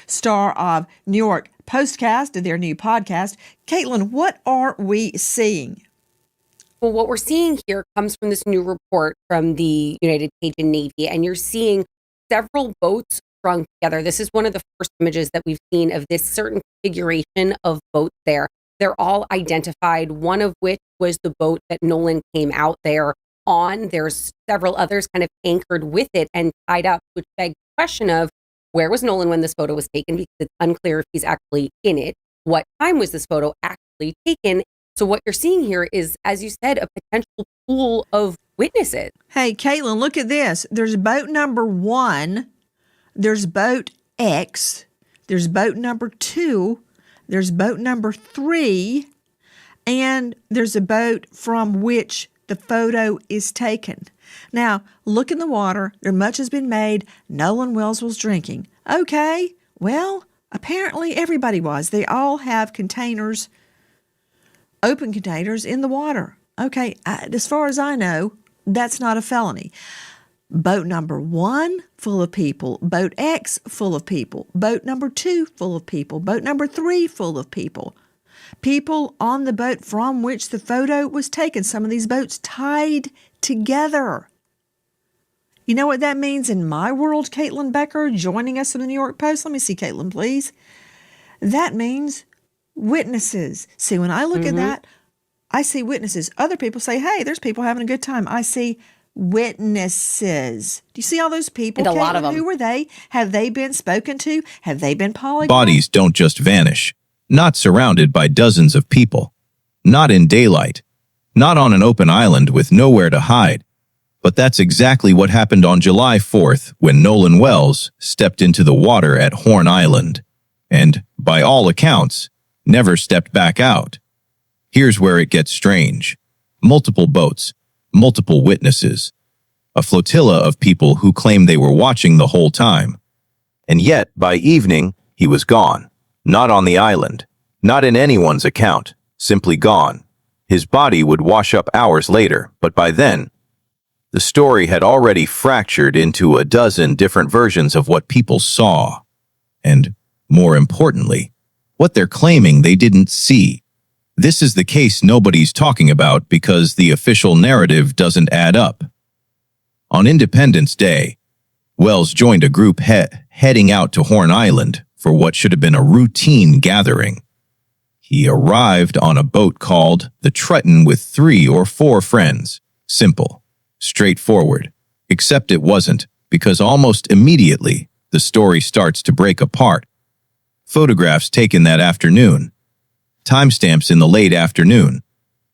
star of New York Postcast, their new podcast. Caitlin, what are we seeing? Well, what we're seeing here comes from this new report from the United Cajun Navy, and you're seeing several boats strung together. This is one of the first images that we've seen of this certain configuration of boats there. They're all identified, one of which was the boat that Nolan came out there on. There's several others kind of anchored with it and tied up, which begs the question of where was Nolan when this photo was taken, because it's unclear if he's actually in it. What time was this photo actually taken? So what you're seeing here is, as you said, a potential pool of witnesses. Hey, Caitlin, look at this. There's boat number 1. There's boat X. There's boat number 2. There's boat number 3. And there's a boat from which the photo is taken. Now, look in the water. There much has been made. Nolan Wells was drinking. Okay, well, apparently everybody was. They all have containers, open containers in the water. Okay, as far as I know, that's not a felony. Boat number 1, full of people. Boat X, full of people. Boat number 2, full of people. Boat number 3, full of people. People on the boat from which the photo was taken. Some of these boats tied together. You know what that means in my world, Caitlin Becker, joining us in the New York Post? Let me see, Caitlin, please. That means witnesses. See, when I look at that, I see witnesses. Other people say, hey, there's people having a good time. I see witnesses. Do you see all those people? And a lot of them. Who were they? Have they been spoken to? Have they been polygraphed? Bodies don't just vanish. Not surrounded by dozens of people. Not in daylight. Not on an open island with nowhere to hide. But that's exactly what happened on July 4th when Nolan Wells stepped into the water at Horn Island. And, by all accounts, never stepped back out. Here's where it gets strange. Multiple boats, multiple witnesses, a flotilla of people who claim they were watching the whole time. And yet, by evening, he was gone. Not on the island, not in anyone's account, simply gone. His body would wash up hours later, but by then, the story had already fractured into a dozen different versions of what people saw. And, more importantly, what they're claiming they didn't see. This is the case nobody's talking about because the official narrative doesn't add up. On Independence Day, Wells joined a group heading out to Horn Island for what should have been a routine gathering. He arrived on a boat called the Triton with 3 or 4 friends. Simple, straightforward, except it wasn't, because almost immediately the story starts to break apart. Photographs taken that afternoon, timestamps in the late afternoon,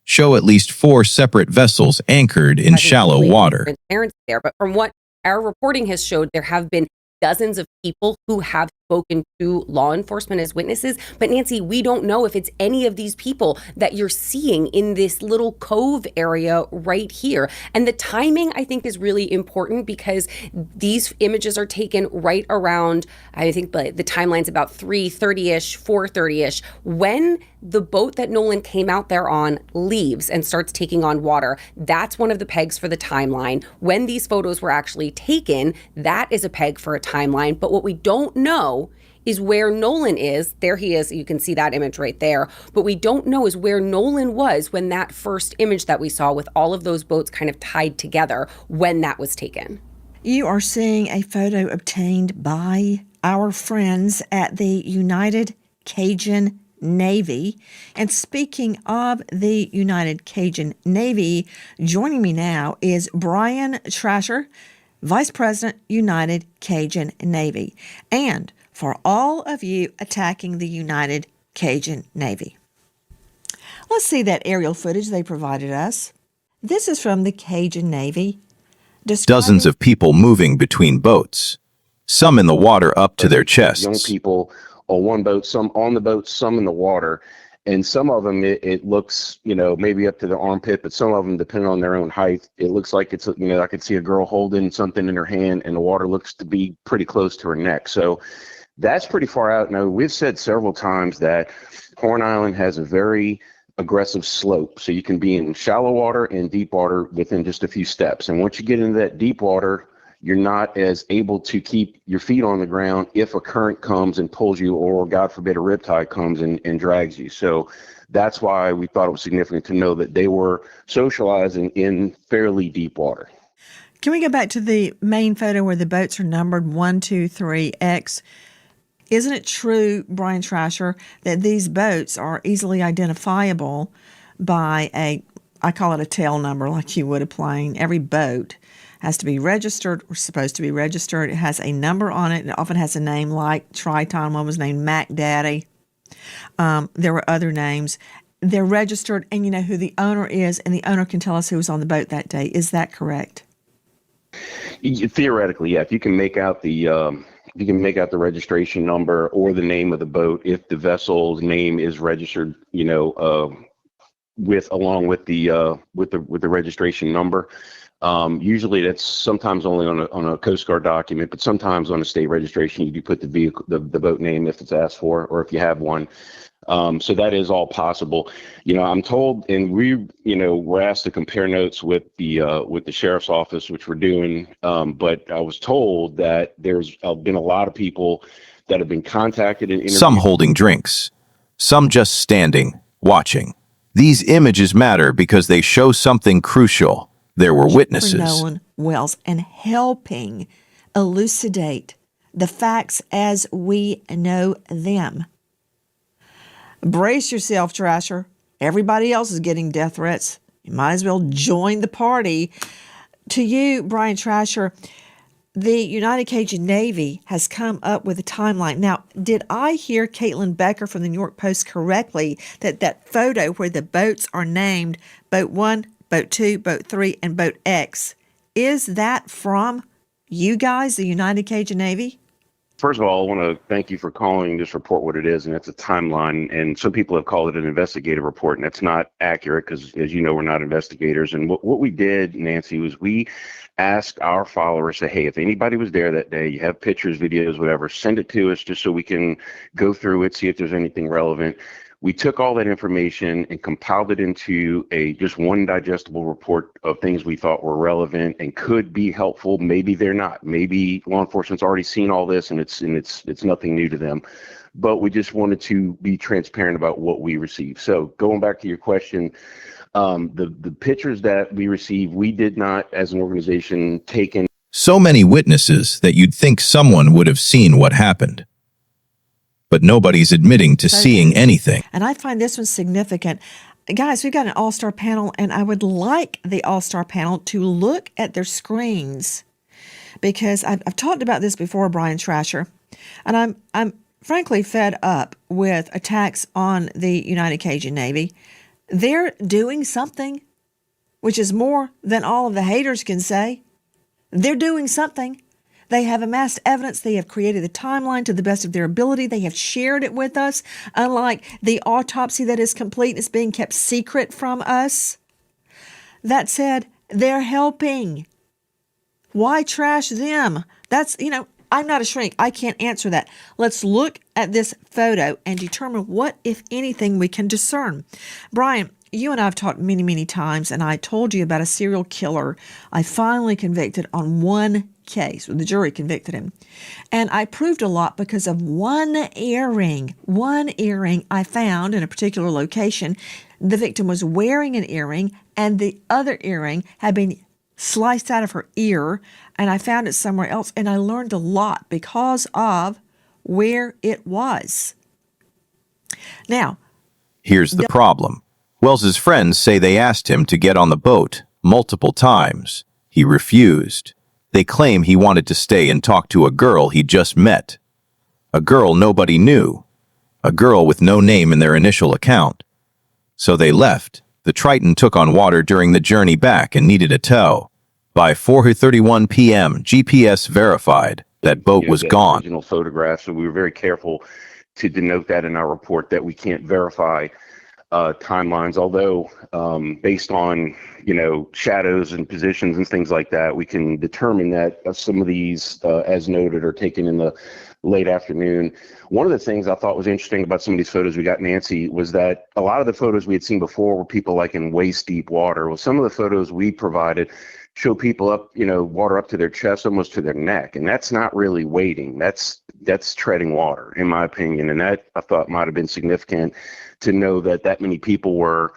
show at least 4 separate vessels anchored in shallow water. Transparency there, but from what our reporting has showed, there have been dozens of people who have spoken to law enforcement as witnesses. But Nancy, we don't know if it's any of these people that you're seeing in this little cove area right here. And the timing, I think, is really important because these images are taken right around, I think the timeline's about 3:30-ish, 4:30-ish, when the boat that Nolan came out there on leaves and starts taking on water. That's one of the pegs for the timeline. When these photos were actually taken, that is a peg for a timeline. But what we don't know is where Nolan is. There he is. You can see that image right there. But we don't know is where Nolan was when that first image that we saw with all of those boats kind of tied together, when that was taken. You are seeing a photo obtained by our friends at the United Cajun Navy. And speaking of the United Cajun Navy, joining me now is Brian Trasher, Vice President, United Cajun Navy. And for all of you attacking the United Cajun Navy, let's see that aerial footage they provided us. This is from the Cajun Navy. Dozens of people moving between boats, some in the water up to their chests. Young people on one boat, some on the boat, some in the water. And some of them, it looks, maybe up to the armpit, but some of them, depending on their own height, it looks like it's, I could see a girl holding something in her hand and the water looks to be pretty close to her neck. So that's pretty far out. Now, we've said several times that Horn Island has a very aggressive slope. So you can be in shallow water and deep water within just a few steps. And once you get into that deep water, you're not as able to keep your feet on the ground if a current comes and pulls you, or God forbid a riptide comes and drags you. So that's why we thought it was significant to know that they were socializing in fairly deep water. Can we go back to the main photo where the boats are numbered 1, 2, 3, X? Isn't it true, Brian Trasher, that these boats are easily identifiable by I call it a tail number, like you would a plane? Every boat has to be registered or supposed to be registered. It has a number on it. It often has a name like Triton. One was named Mac Daddy. There were other names. They're registered, and you know who the owner is, and the owner can tell us who was on the boat that day. Is that correct? Theoretically, yeah. If you can make out the registration number or the name of the boat, if the vessel's name is registered, along with the registration number. Usually that's sometimes only on a Coast Guard document, but sometimes on a state registration you do put the vehicle, the boat name if it's asked for, or if you have one. So that is all possible. I'm told, and we're asked to compare notes with the sheriff's office, which we're doing. But I was told that there's been a lot of people that have been contacted and interviewed. Some holding drinks, some just standing, watching. These images matter because they show something crucial. There were witnesses. For Nolan Wells, and helping elucidate the facts as we know them. Brace yourself, Trasher. Everybody else is getting death threats. You might as well join the party. To you, Brian Trasher, the United Cajun Navy has come up with a timeline. Now, did I hear Caitlin Becker from the New York Post correctly that photo where the boats are named Boat 1, Boat 2, Boat 3, and Boat X, is that from you guys, the United Cajun Navy? First of all, I want to thank you for calling this report what it is, and it's a timeline. And some people have called it an investigative report, and that's not accurate because, as you know, we're not investigators. And what we did, Nancy, was we asked our followers, say, hey, if anybody was there that day, you have pictures, videos, whatever, send it to us just so we can go through it, see if there's anything relevant. We took all that information and compiled it into just one digestible report of things we thought were relevant and could be helpful. Maybe they're not. Maybe law enforcement's already seen all this and it's nothing new to them. But we just wanted to be transparent about what we received. So going back to your question, the pictures that we received, we did not, as an organization, take in. So many witnesses that you'd think someone would have seen what happened. But nobody's admitting to seeing anything. And I find this one significant. Guys, we've got an all-star panel, and I would like the all-star panel to look at their screens, because I've talked about this before, Brian Trasher, and I'm frankly fed up with attacks on the United Cajun Navy. They're doing something, which is more than all of the haters can say. They're doing something. They have amassed evidence. They have created a timeline to the best of their ability. They have shared it with us, unlike the autopsy that is complete is being kept secret from us. That said, they're helping. Why trash them? That's, I'm not a shrink. I can't answer that. Let's look at this photo and determine what, if anything, we can discern. Brian, you and I have talked many, many times, and I told you about a serial killer I finally convicted on one case. The jury convicted him. And I proved a lot because of one earring I found in a particular location. The victim was wearing an earring, and the other earring had been sliced out of her ear, and I found it somewhere else, and I learned a lot because of where it was. Now, here's the problem. Wells's friends say they asked him to get on the boat multiple times. He refused. They claim he wanted to stay and talk to a girl he just met. A girl nobody knew. A girl with no name in their initial account. So they left. The Triton took on water during the journey back and needed a tow. By 4:31 p.m., GPS verified that boat was gone. Original photographs, so we were very careful to denote that in our report that we can't verify timelines, although based on shadows and positions and things like that, we can determine that some of these, as noted, are taken in the late afternoon. One of the things I thought was interesting about some of these photos we got, Nancy, was that a lot of the photos we had seen before were people like in waist deep water. Well, some of the photos we provided, show people up, water up to their chest, almost to their neck. And that's not really wading. That's treading water, in my opinion. And that I thought might have been significant to know that many people were,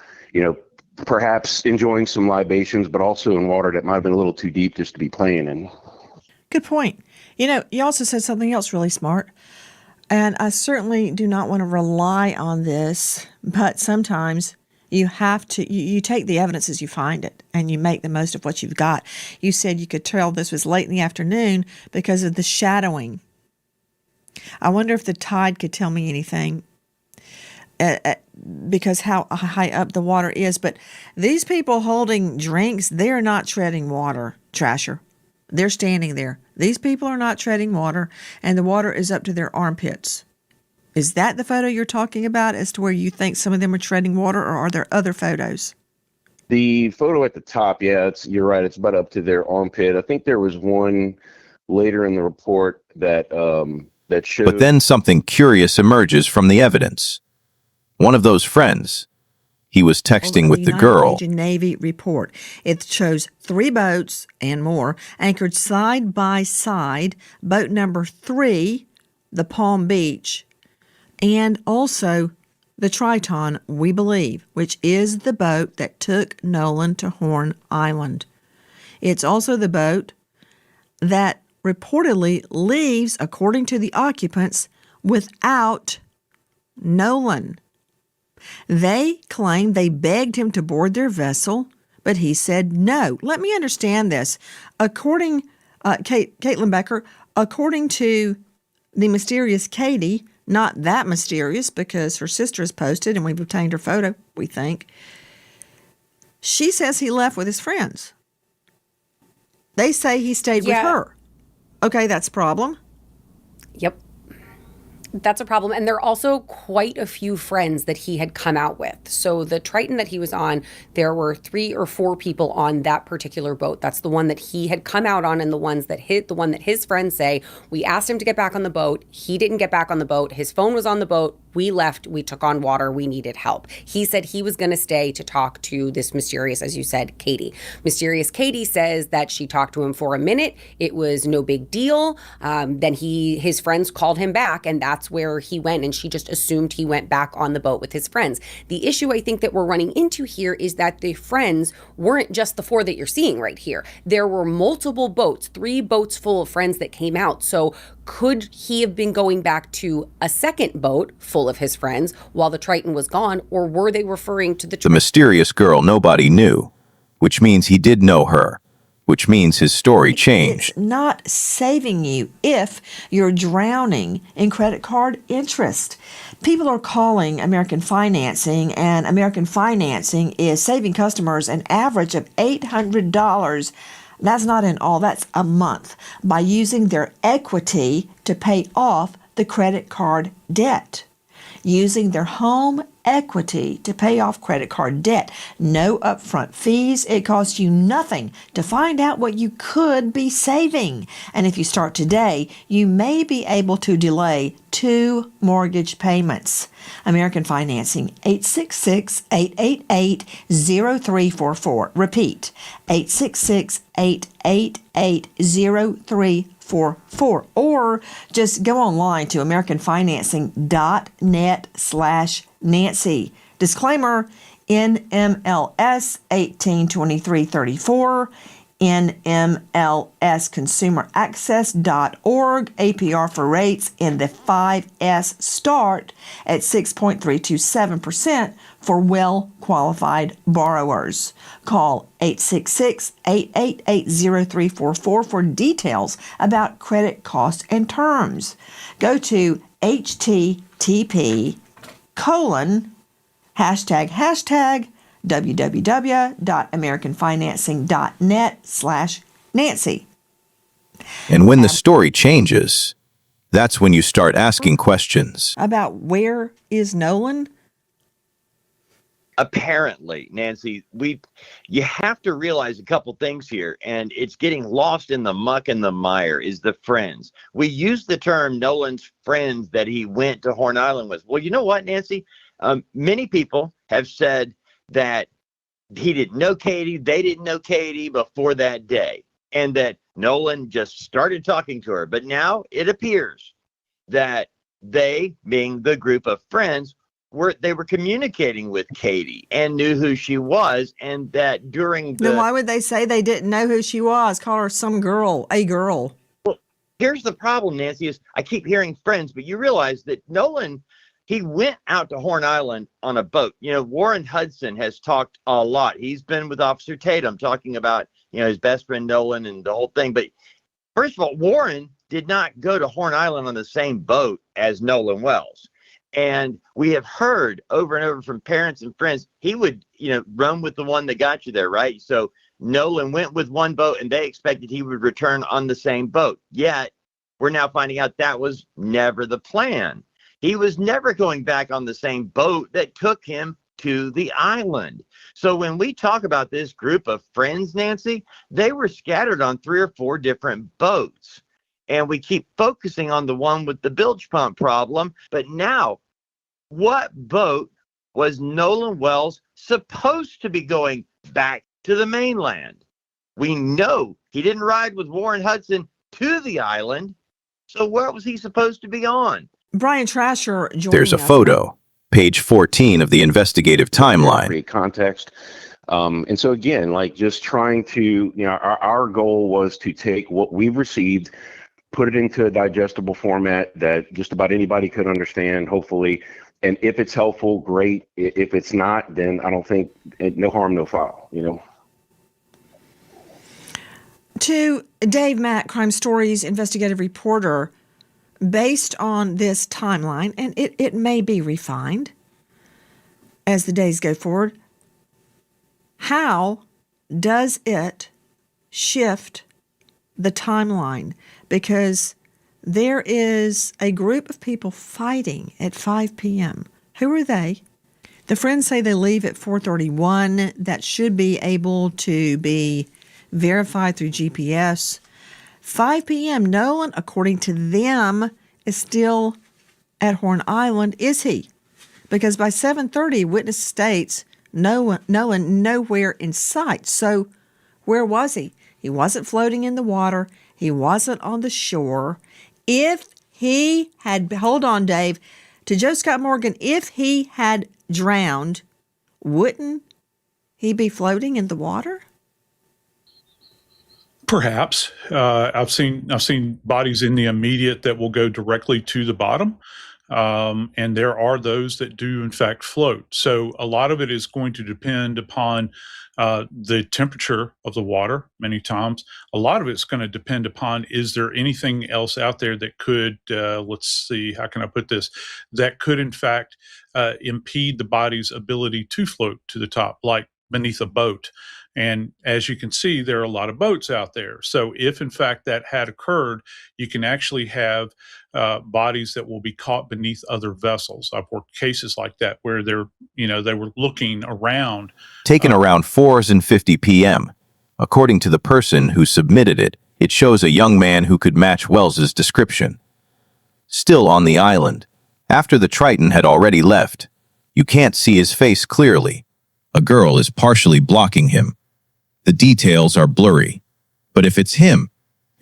perhaps enjoying some libations, but also in water that might have been a little too deep just to be playing in. Good point. You also said something else really smart. And I certainly do not want to rely on this, but sometimes you have to, you take the evidence as you find it and you make the most of what you've got. You said you could tell this was late in the afternoon because of the shadowing. I wonder if the tide could tell me anything because how high up the water is. But these people holding drinks, they're not treading water, Trasher. They're standing there. These people are not treading water, and the water is up to their armpits. Is that the photo you're talking about as to where you think some of them are treading water, or are there other photos? The photo at the top, yeah, you're right. It's about up to their armpit. I think there was one later in the report that showed. But then something curious emerges from the evidence. One of those friends. He was texting with the girl. Navy report. It shows 3 boats and more anchored side by side. Boat number 3, the Palm Beach, and also the Triton, we believe, which is the boat that took Nolan to Horn Island. It's also the boat that reportedly leaves, according to the occupants, without Nolan. They claim they begged him to board their vessel, but he said no. Let me understand this. According, Caitlin Becker, according to the mysterious Katie, not that mysterious because her sister has posted and we've obtained her photo, we think, she says he left with his friends. They say he stayed with her. Okay, that's a problem. Yep. That's a problem. And there are also quite a few friends that he had come out with. So the Triton that he was on, there were 3 or 4 people on that particular boat. That's the one that he had come out on, and the one that his friends say, we asked him to get back on the boat. He didn't get back on the boat. His phone was on the boat. We left. We took on water. We needed help. He said he was going to stay to talk to this mysterious, as you said, Katie. Mysterious Katie says that she talked to him for a minute. It was no big deal. Then his friends called him back, and that's where he went, and she just assumed he went back on the boat with his friends. The issue I think that we're running into here is that the friends weren't just the 4 that you're seeing right here. There were multiple boats, 3 boats full of friends that came out. So could he have been going back to a second boat full of his friends while the Triton was gone, or were they referring to the mysterious girl nobody knew, which means he did know her, which means his story changed. It's not saving you if you're drowning in credit card interest. People are calling American Financing, and American Financing is saving customers an average of $800. That's not in all, that's a month, by using their equity to pay off the credit card debt. Using their home equity to pay off credit card debt. No upfront fees. It costs you nothing to find out what you could be saving. And if you start today, you may be able to delay 2 mortgage payments. American Financing, 866-888-0344. Repeat, 866-888-0344. Or just go online to americanfinancing.net/Nancy. Disclaimer, NMLS 182334, NMLSconsumeraccess.org, APR for rates in the 5S start at 6.327% for well-qualified borrowers. Call 866-888-0344 for details about credit costs and terms. Go to http:// www.americanfinancing.net/Nancy. And when the story changes, that's when you start asking questions. About where is Nolan? Apparently, Nancy, you have to realize a couple things here, and it's getting lost in the muck and the mire, is the friends. We use the term Nolan's friends that he went to Horn Island with. Well, you know what, Nancy? Many people have said that he didn't know Katie, they didn't know Katie before that day, and that Nolan just started talking to her. But now it appears that they, being the group of friends, were communicating with Katie and knew who she was, and that during Then the why would they say they didn't know who she was? Call her some girl, a girl. here's the problem, Nancy, is I keep hearing friends, but you realize that Nolan, he went out to Horn Island on a boat. You know, Warren Hudson has talked a lot. He's been with Officer Tatum talking about, you know, his best friend Nolan and the whole thing. But first of all, Warren did not go to Horn Island on the same boat as Nolan Wells. And we have heard over and over from parents and friends, he would, you know, run with the one that got you there, right? So Nolan went with one boat and they expected he would return on the same boat. Yet we're now finding out that was never the plan. He was never going back on the same boat that took him to the island. So when we talk about this group of friends, Nancy, they were scattered on 3 or 4 different boats. And we keep focusing on the one with the bilge pump problem. But now, what boat was Nolan Wells supposed to be going back to the mainland? We know he didn't ride with Warren Hudson to the island. So where was he supposed to be on? Brian Trasher joining There's a us. photo, page 14 of the investigative timeline. Create context. And so again, like just trying to, you know, our goal was to take what we've received, put it into a digestible format that just about anybody could understand, hopefully. And if it's helpful, great. If it's not, then I don't think, no harm, no foul, you know. To Dave Mack, Crime Stories investigative reporter, based on this timeline, and it may be refined as the days go forward, how does it shift the timeline? Because there is a group of people fighting at 5 p.m. Who are they? The friends say they leave at 4:31. That should be able to be verified through GPS. 5 p.m. Nolan, according to them, is still at Horn Island. Is he? Because by 7:30, witness states Nolan nowhere in sight. So where was he? He wasn't floating in the water. He wasn't on the shore. If he had, hold on, Dave, to Joe Scott Morgan, if he had drowned, wouldn't he be floating in the water? Perhaps. I've seen bodies in the immediate that will go directly to the bottom. And there are those that do in fact float. So a lot of it is going to depend upon the temperature of the water many times. A lot of it's going to depend upon, is there anything else out there that could, let's see, how can I put this, that could in fact impede the body's ability to float to the top, like beneath a boat. And as you can see, there are a lot of boats out there. So if in fact that had occurred, you can actually have bodies that will be caught beneath other vessels. I've worked cases like that where they were looking around. Taken around 4:50 p.m. According to the person who submitted it, it shows a young man who could match Wells's description. Still on the island, after the Triton had already left. You can't see his face clearly. A girl is partially blocking him. The details are blurry. But if it's him,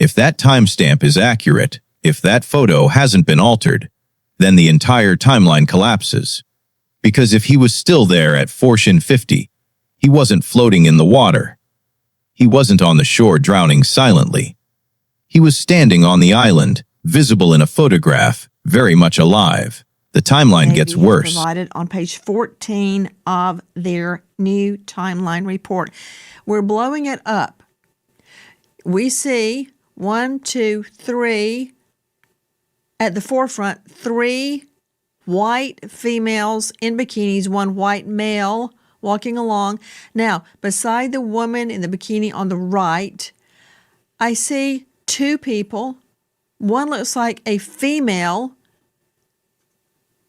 if that timestamp is accurate, if that photo hasn't been altered, then the entire timeline collapses. Because if he was still there at 4:50, he wasn't floating in the water. He wasn't on the shore drowning silently. He was standing on the island, visible in a photograph, very much alive. The timeline gets worse. Provided on page 14 of their new timeline report. We're blowing it up. We see 1, 2, 3 at the forefront, 3 white females in bikinis, 1 white male walking along. Now, beside the woman in the bikini on the right, I see 2 people. One looks like a female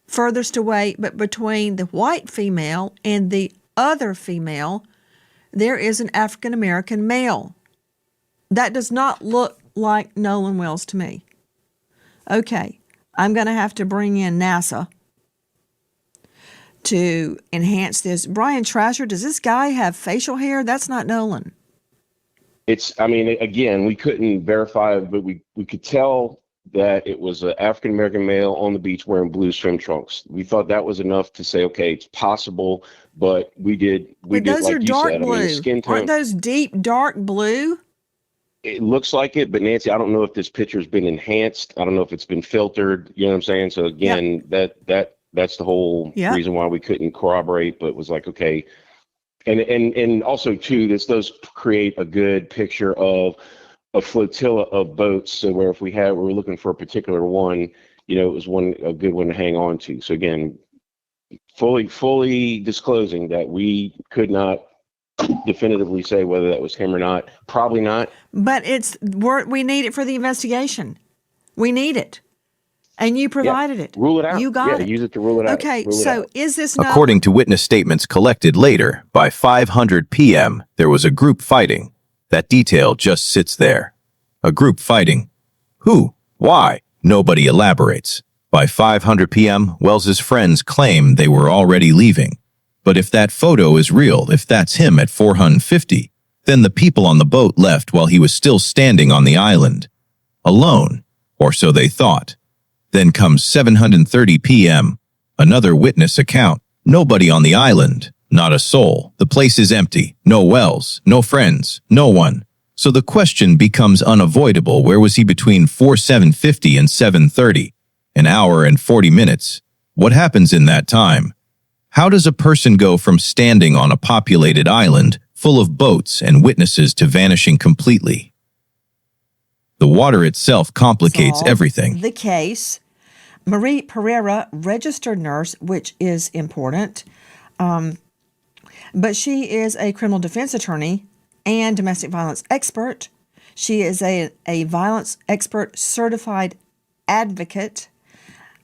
furthest away, but between the white female and the other female, there is an African-American male. That does not look like Nolan Wells to me. Okay, I'm going to have to bring in NASA to enhance this. Brian Trasher, does this guy have facial hair? That's not Nolan. I mean, again, we couldn't verify, but we could tell that it was an African American male on the beach wearing blue swim trunks. We thought that was enough to say, okay, it's possible, but we did Those like are you dark said. blue. I mean, the skin tone. Aren't those deep dark blue? It looks like it, but Nancy, I don't know if this picture's been enhanced. I don't know if it's been filtered. You know what I'm saying? So again, that's the whole reason why we couldn't corroborate, but it was like, okay. And also too, this does create a good picture of a flotilla of boats. So where if we were looking for a particular one, you know, it was a good one to hang on to. So again, fully disclosing that we could not definitively say whether that was him or not. Probably not. But we need it for the investigation. We need it. And you provided it. Rule it out. You got it. Use it to rule it out. Okay, so is this not... According to witness statements collected later, by 500 p.m., there was a group fighting. That detail just sits there. A group fighting. Who? Why? Nobody elaborates. By 500 p.m., Wells's friends claim they were already leaving. But if that photo is real, if that's him at 450, then the people on the boat left while he was still standing on the island. Alone. Or so they thought. Then comes 7:30 p.m. Another witness account. Nobody on the island. Not a soul. The place is empty. No Wells. No friends. No one. So the question becomes unavoidable. Where was he between 7:50 and 7:30? An hour and 40 minutes. What happens in that time? How does a person go from standing on a populated island full of boats and witnesses to vanishing completely? The water itself complicates everything. The case. Marie Pereira, registered nurse, which is important, but she is a criminal defense attorney and domestic violence expert. She is a violence expert certified advocate.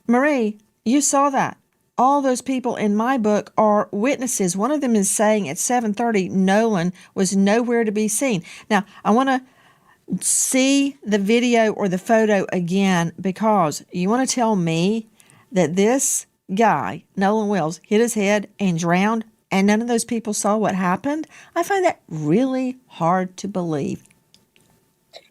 Marie, you saw that. All those people in my book are witnesses. One of them is saying at 7:30, Nolan was nowhere to be seen. Now, I want to see the video or the photo again, because you want to tell me that this guy, Nolan Wells, hit his head and drowned and none of those people saw what happened? I find that really hard to believe.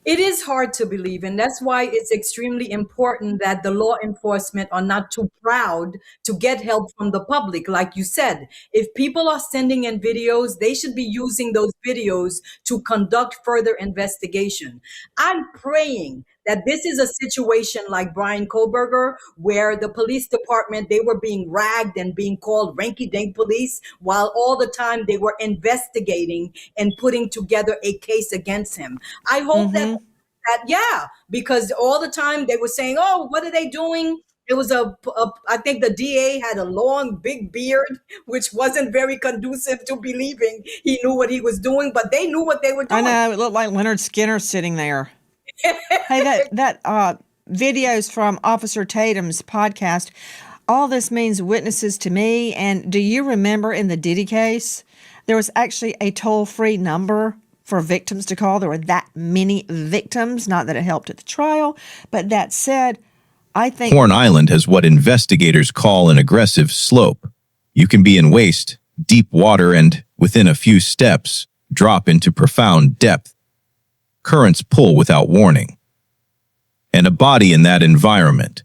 It is hard to believe, and that's why it's extremely important that the law enforcement are not too proud to get help from the public. Like you said, if people are sending in videos, they should be using those videos to conduct further investigation. I'm praying that this is a situation like Brian Koberger, where the police department, they were being ragged and being called ranky-dink police, while all the time they were investigating and putting together a case against him. I hope that, because all the time they were saying, oh, what are they doing? It was I think the DA had a long, big beard, which wasn't very conducive to believing he knew what he was doing, but they knew what they were doing. I know, it looked like Leonard Skinner sitting there. Hey, that videos from Officer Tatum's podcast, all this means witnesses to me. And do you remember in the Diddy case, there was actually a toll-free number for victims to call? There were that many victims, not that it helped at the trial, but that said, I think Horn Island has what investigators call an aggressive slope. You can be in waist, deep water, and within a few steps, drop into profound depth. Currents pull without warning. And a body in that environment,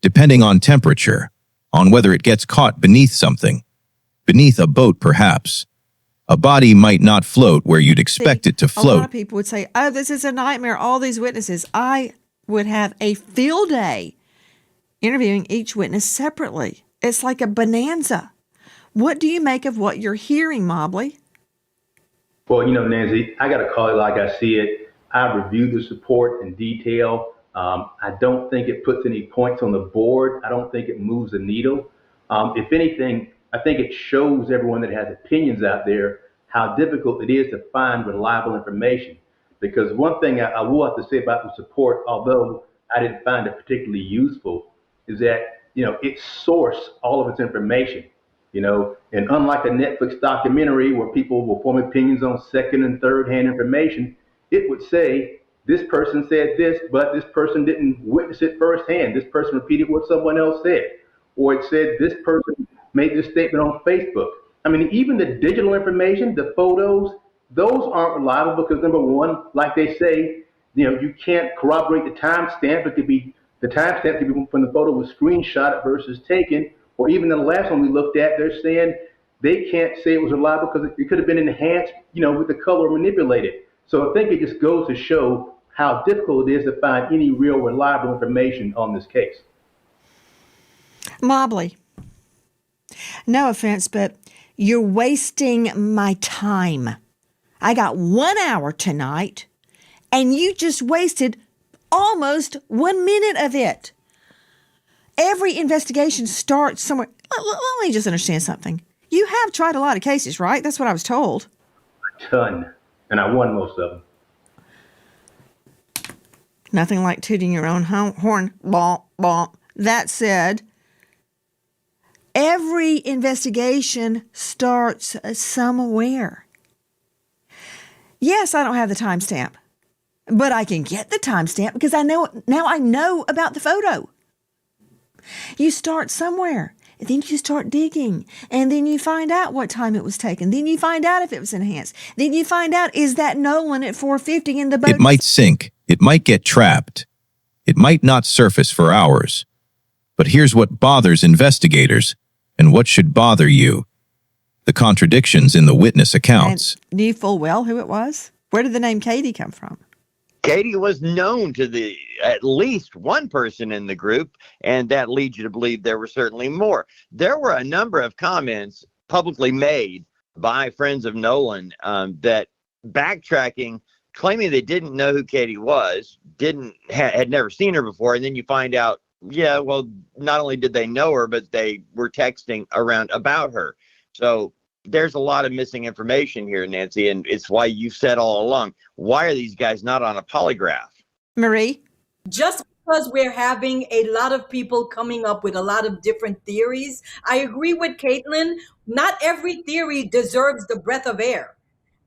depending on temperature, on whether it gets caught beneath something, beneath a boat perhaps, a body might not float where you'd expect it to a lot float. of people would say, oh, this is a nightmare, all these witnesses. I would have a field day interviewing each witness separately. It's like a bonanza. What do you make of what you're hearing, Mobley? Well, Nancy, I got to call it like I see it. I reviewed this report in detail. I don't think it puts any points on the board. I don't think it moves the needle. If anything, I think it shows everyone that has opinions out there how difficult it is to find reliable information. Because one thing I will have to say about this report, although I didn't find it particularly useful, is that, it sourced all of its information. And unlike a Netflix documentary where people will form opinions on second and third hand information, it would say, this person said this, but this person didn't witness it firsthand. This person repeated what someone else said. or it said this person made this statement on Facebook. I mean, even the digital information, the photos, those aren't reliable because number one, like they say, you can't corroborate the timestamp. It could be the timestamp could be when the photo was screenshot versus taken, or even the last one we looked at, they're saying they can't say it was reliable because it could have been enhanced, with the color manipulated. So I think it just goes to show how difficult it is to find any real reliable information on this case. Mobley, no offense, but you're wasting my time. I got 1 hour tonight, and you just wasted almost 1 minute of it. Every investigation starts somewhere. Let me just understand something. You have tried a lot of cases, right? That's what I was told. A ton, and I won most of them. Nothing like tooting your own horn. Bonk, bonk. That said, every investigation starts somewhere. Yes, I don't have the timestamp, but I can get the timestamp because I know about the photo. You start somewhere, and then you start digging, and then you find out what time it was taken. Then you find out if it was enhanced. Then you find out, is that Nolan at 4:50 in the boat? It might sink. It might get trapped. It might not surface for hours. But here's what bothers investigators, and what should bother you. The contradictions in the witness accounts. And knew full well who it was? Where did the name Katie come from? Katie was known to at least one person in the group, and that leads you to believe there were certainly more. There were a number of comments publicly made by friends of Nolan that backtracking, claiming they didn't know who Katie was, had never seen her before, and then you find out, yeah, well, not only did they know her, but they were texting around about her. So there's a lot of missing information here, Nancy, and it's why you've said all along, why are these guys not on a polygraph? Marie? Just because we're having a lot of people coming up with a lot of different theories, I agree with Caitlin. Not every theory deserves the breath of air.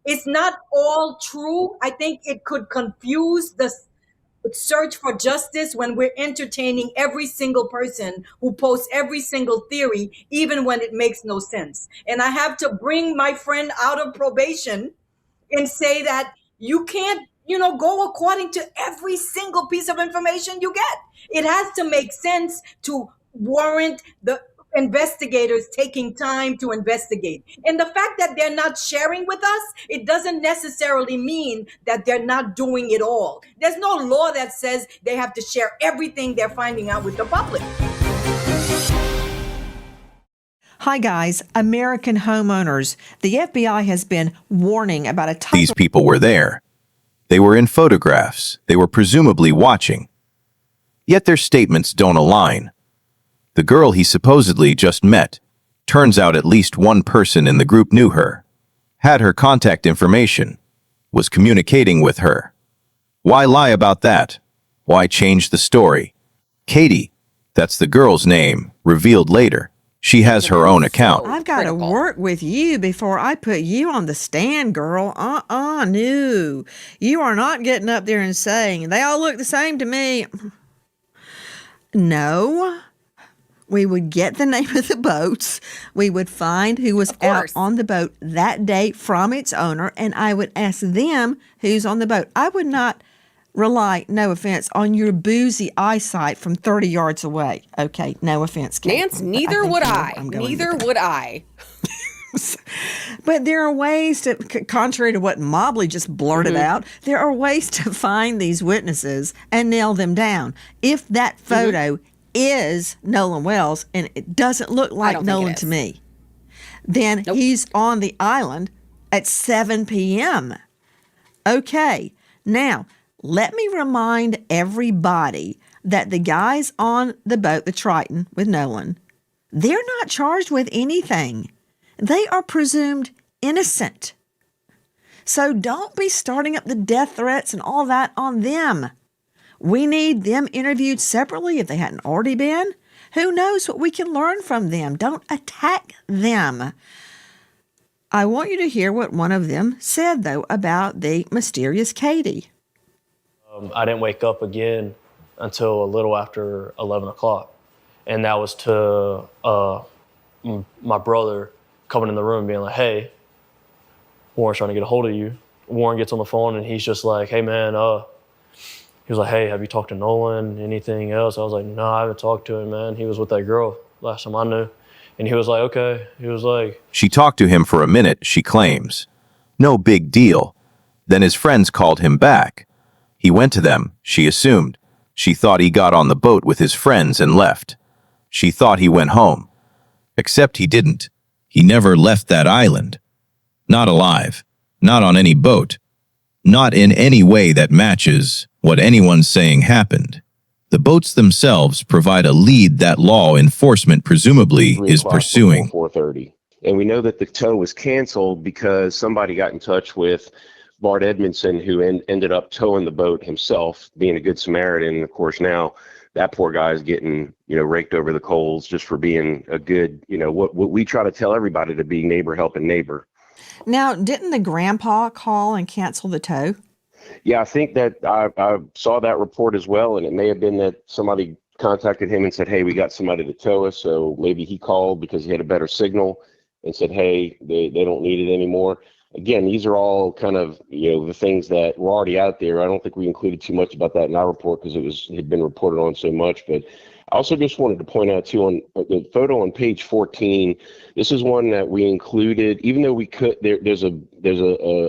It's not all true. I think it could confuse the search for justice when we're entertaining every single person who posts every single theory, even when it makes no sense. And I have to bring my friend out of probation and say that you can't, go according to every single piece of information you get. It has to make sense to warrant the investigators taking time to investigate. And the fact that they're not sharing with us, it doesn't necessarily mean that they're not doing it all. There's no law that says they have to share everything they're finding out with the public. Hi, guys. American homeowners. The FBI has been warning about a type These people were there. They were in photographs. They were presumably watching. Yet their statements don't align. The girl he supposedly just met, turns out at least one person in the group knew her, had her contact information, was communicating with her. Why lie about that? Why change the story? Katie, that's the girl's name, revealed later. She has her own account. I've got to work with you before I put you on the stand, girl. No. You are not getting up there and saying, they all look the same to me. No. We would get the name of the boats. We would find who was out on the boat that day from its owner, and I would ask them who's on the boat. I would not rely, no offense, on your boozy eyesight from 30 yards away. Okay, no offense, Kate. Nance, neither would I. Neither would I. But there are ways to, contrary to what Mobley just blurted out, there are ways to find these witnesses and nail them down. If that photo is Nolan Wells, and it doesn't look like Nolan to me, then he's on the island at 7 p.m. Okay, now let me remind everybody that the guys on the boat, the Triton with Nolan, they're not charged with anything. They are presumed innocent. So don't be starting up the death threats and all that on them. We need them interviewed separately if they hadn't already been. Who knows what we can learn from them? Don't attack them. I want you to hear what one of them said, though, about the mysterious Katie. I didn't wake up again until a little after 11 o'clock. And that was to my brother coming in the room being like, hey, Warren's trying to get a hold of you. Warren gets on the phone and he's just like, hey man, he was like, hey, have you talked to Nolan? Anything else? I was like, no, I haven't talked to him, man. He was with that girl last time I knew. And he was like, okay. He was like... She talked to him for a minute, she claims. No big deal. Then his friends called him back. He went to them, she assumed. She thought he got on the boat with his friends and left. She thought he went home. Except he didn't. He never left that island. Not alive. Not on any boat. Not in any way that matches what anyone's saying happened. The boats themselves provide a lead that law enforcement presumably is pursuing. 4:30. And we know that the tow was canceled because somebody got in touch with Bart Edmondson, who ended up towing the boat himself, being a good Samaritan. And of course, now that poor guy is getting, raked over the coals just for being a good, what we try to tell everybody to be, neighbor helping neighbor. Now, didn't the grandpa call and cancel the tow? Yeah, I think that I saw that report as well, and it may have been that somebody contacted him and said, hey, we got somebody to tow us, so maybe he called because he had a better signal and said, hey, they don't need it anymore. Again, these are all kind of, the things that were already out there. I don't think we included too much about that in our report because it had been reported on so much, but I also just wanted to point out too, on the photo on page 14, this is one that we included, even though we could, there's a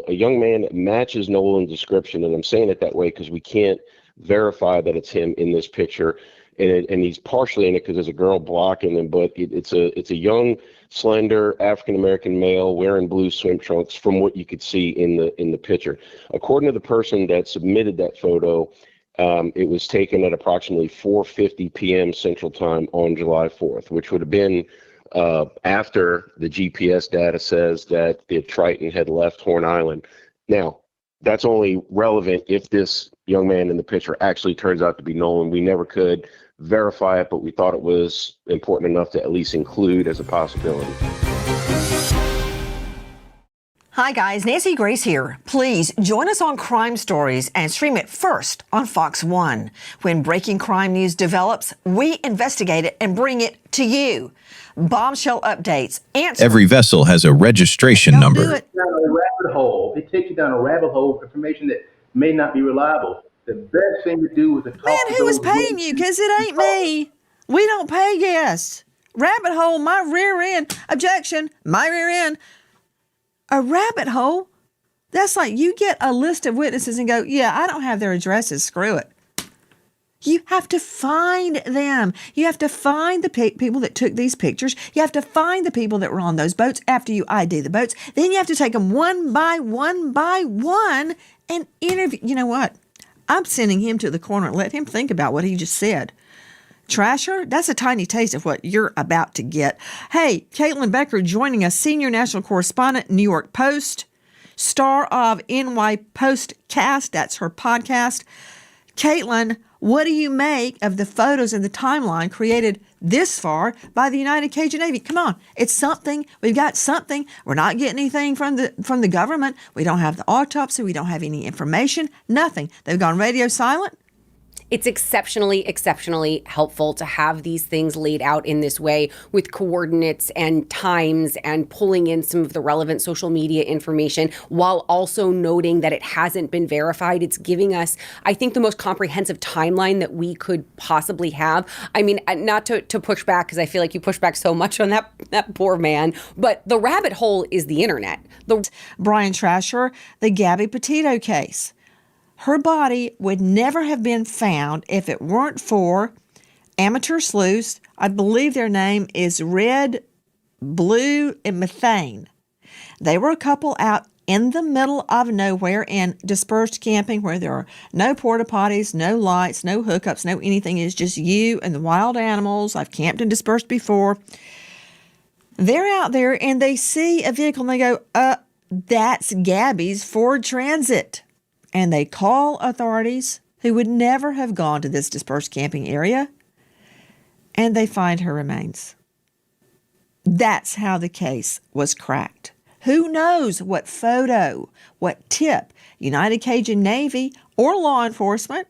young man that matches Nolan's description, and I'm saying it that way because we can't verify that it's him in this picture, and he's partially in it because there's a girl blocking him, but it's a young, slender African-American male wearing blue swim trunks from what you could see in the picture. According to the person that submitted that photo, it was taken at approximately 4:50 p.m. Central Time on July 4th, which would have been after the GPS data says that the Triton had left Horn Island. Now, that's only relevant if this young man in the picture actually turns out to be Nolan. We never could verify it, but we thought it was important enough to at least include as a possibility. Hi guys, Nancy Grace here. Please join us on Crime Stories and stream it first on Fox 1. When breaking crime news develops, we investigate it and bring it to you. Bombshell updates, answers. Every vessel has a registration number. Down a rabbit hole. It takes you down a rabbit hole of information that may not be reliable. The best thing to do is to talk Man, to who is those paying you? Because it ain't me. We don't pay guests. Rabbit hole, my rear end. Objection, my rear end. A rabbit hole? That's like you get a list of witnesses and go, yeah, I don't have their addresses. Screw it. You have to find them. You have to find the people that took these pictures. You have to find the people that were on those boats after you ID the boats. Then you have to take them one by one and interview. You know what? I'm sending him to the corner and let him think about what he just said. Trasher, that's a tiny taste of what you're about to get. Hey, Caitlin Becker joining us, senior national correspondent, New York Post, star of NY Postcast. That's her podcast. Caitlin, what do you make of the photos and the timeline created this far by the United Cajun Navy? Come on, it's something. We've got something. We're not getting anything from the government. We don't have the autopsy. We don't have any information. Nothing. They've gone radio silent. It's exceptionally helpful to have these things laid out in this way with coordinates and times and pulling in some of the relevant social media information while also noting that it hasn't been verified. It's giving us, I think, the most comprehensive timeline that we could possibly have. I mean, not to push back, because I feel like you push back so much on that poor man, but the rabbit hole is the internet. Brian Trasher, the Gabby Petito case. Her body would never have been found if it weren't for amateur sleuths. I believe their name is Red, Blue, and Methane. They were a couple out in the middle of nowhere in dispersed camping where there are no porta potties, no lights, no hookups, no anything. It's just you and the wild animals. I've camped and dispersed before. They're out there and they see a vehicle and they go, that's Gabby's Ford Transit. And they call authorities who would never have gone to this dispersed camping area, and they find her remains. That's how the case was cracked. Who knows what photo, what tip United Cajun Navy or law enforcement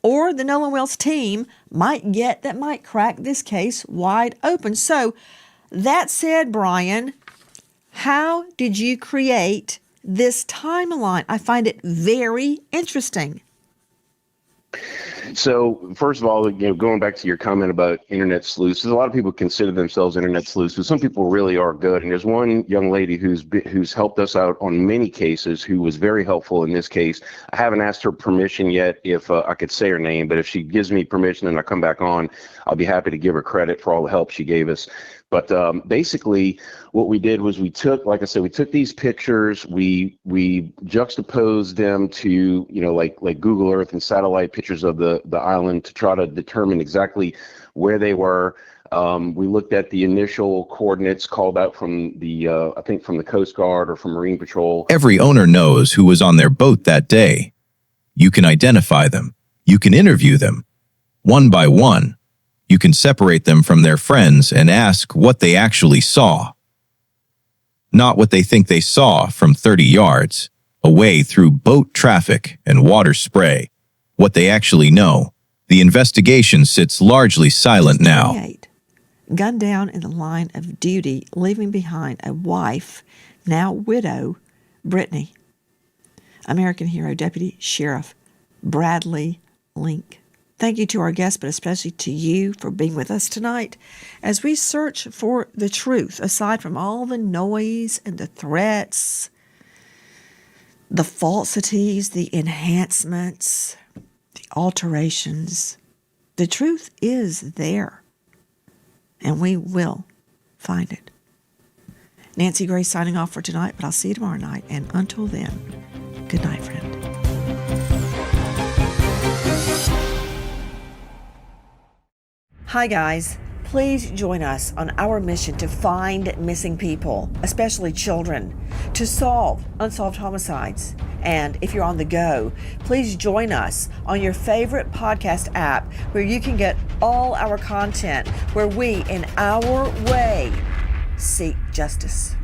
or the Nolan Wells team might get that might crack this case wide open. So that said, Brian, how did you create this timeline? I find it very interesting. So first of all, going back to your comment about internet sleuths, a lot of people consider themselves internet sleuths, but some people really are good. And there's one young lady who's helped us out on many cases, who was very helpful in this case. I haven't asked her permission yet if I could say her name, but if she gives me permission and I come back on, I'll be happy to give her credit for all the help she gave us. But basically, what we did was we took these pictures, we juxtaposed them to, like Google Earth and satellite pictures of the island to try to determine exactly where they were. We looked at the initial coordinates called out from I think from the Coast Guard or from Marine Patrol. Every owner knows who was on their boat that day. You can identify them. You can interview them. One by one. You can separate them from their friends and ask what they actually saw. Not what they think they saw from 30 yards, away through boat traffic and water spray. What they actually know. The investigation sits largely silent now. 28. Gunned down in the line of duty, leaving behind a wife, now widow, Brittany. American hero, Deputy Sheriff Bradley Link. Thank you to our guests, but especially to you for being with us tonight as we search for the truth, aside from all the noise and the threats, the falsities, the enhancements, the alterations. The truth is there, and we will find it. Nancy Grace signing off for tonight, but I'll see you tomorrow night. And until then, good night, friend. Hi, guys. Please join us on our mission to find missing people, especially children, to solve unsolved homicides. And if you're on the go, please join us on your favorite podcast app where you can get all our content, where we, in our way, seek justice.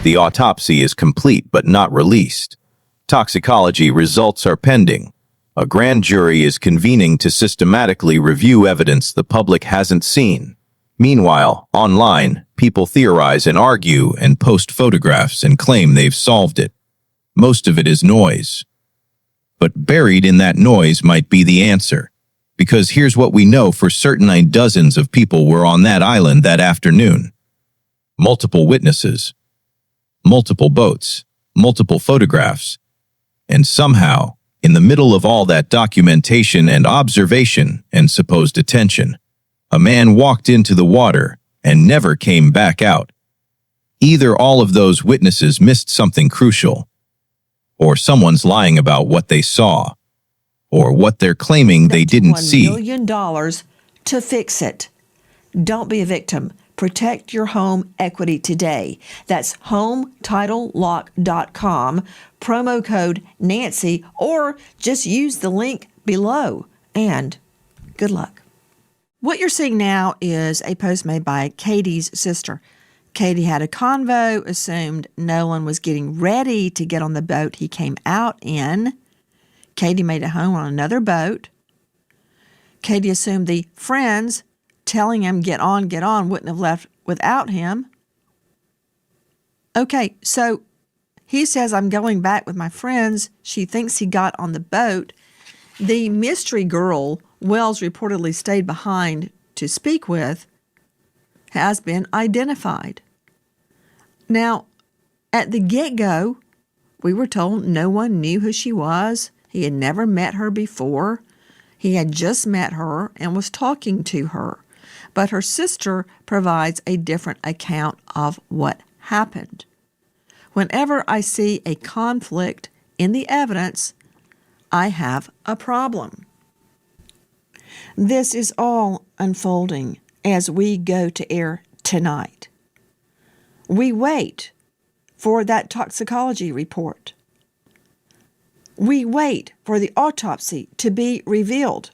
The autopsy is complete but not released. Toxicology results are pending. A grand jury is convening to systematically review evidence the public hasn't seen. Meanwhile, online, people theorize and argue and post photographs and claim they've solved it. Most of it is noise. But buried in that noise might be the answer. Because here's what we know for certain: dozens of people were on that island that afternoon. Multiple witnesses. Multiple boats. Multiple photographs. And somehow, in the middle of all that documentation and observation and supposed attention, a man walked into the water and never came back out. Either all of those witnesses missed something crucial, or someone's lying about what they saw, or what they're claiming they didn't see. $1 million to fix it. Don't be a victim. Protect your home equity today. That's HomeTitleLock.com, promo code Nancy, or just use the link below. And good luck. What you're seeing now is a post made by Katie's sister. Katie had a convo, assumed Nolan was getting ready to get on the boat he came out in. Katie made it home on another boat. Katie assumed the friends telling him, get on, wouldn't have left without him. Okay, so he says, I'm going back with my friends. She thinks he got on the boat. The mystery girl Wells reportedly stayed behind to speak with has been identified. Now, at the get-go, we were told no one knew who she was. He had never met her before. He had just met her and was talking to her. But her sister provides a different account of what happened. Whenever I see a conflict in the evidence, I have a problem. This is all unfolding as we go to air tonight. We wait for that toxicology report. We wait for the autopsy to be revealed.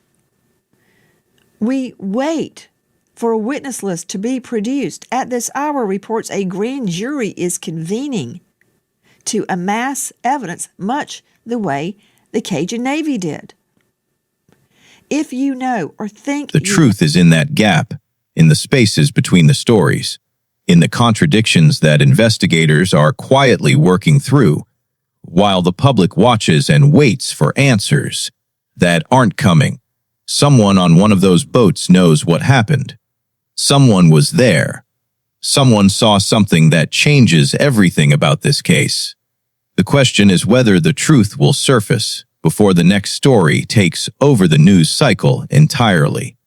We wait for a witness list to be produced. At this hour, reports a grand jury is convening to amass evidence, much the way the Cajun Navy did. If you know or think The truth is in that gap, in the spaces between the stories, in the contradictions that investigators are quietly working through, while the public watches and waits for answers that aren't coming. Someone on one of those boats knows what happened. Someone was there. Someone saw something that changes everything about this case. The question is whether the truth will surface before the next story takes over the news cycle entirely.